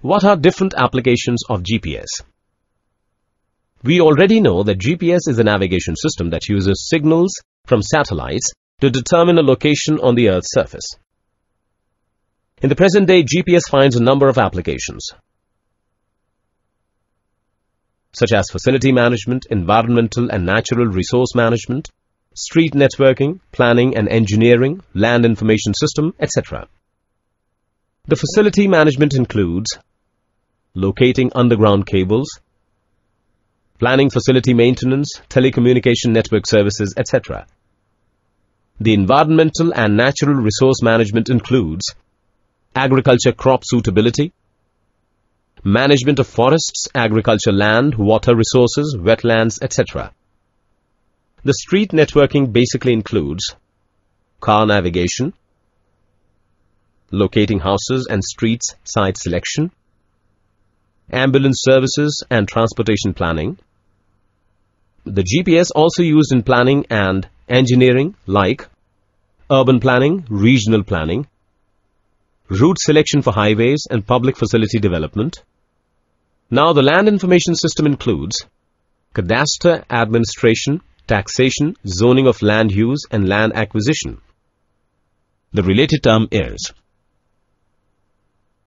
What are different applications of GPS? We already know that GPS is a navigation system that uses signals from satellites to determine a location on the Earth's surface. In the present day, GPS finds a number of applications, such as facility management, environmental and natural resource management, street networking, planning and engineering, land information system, etc. The facility management includes locating underground cables, planning facility maintenance, telecommunication network services, etc. The environmental and natural resource management includes agriculture crop suitability, management of forests, agriculture land, water resources, wetlands, etc. The street networking basically includes car navigation, locating houses and streets, site selection, ambulance services and transportation planning. The GPS also used in planning and engineering like urban planning, regional planning, route selection for highways and public facility development. Now the land information system includes cadastre administration, taxation, zoning of land use and land acquisition. The related term is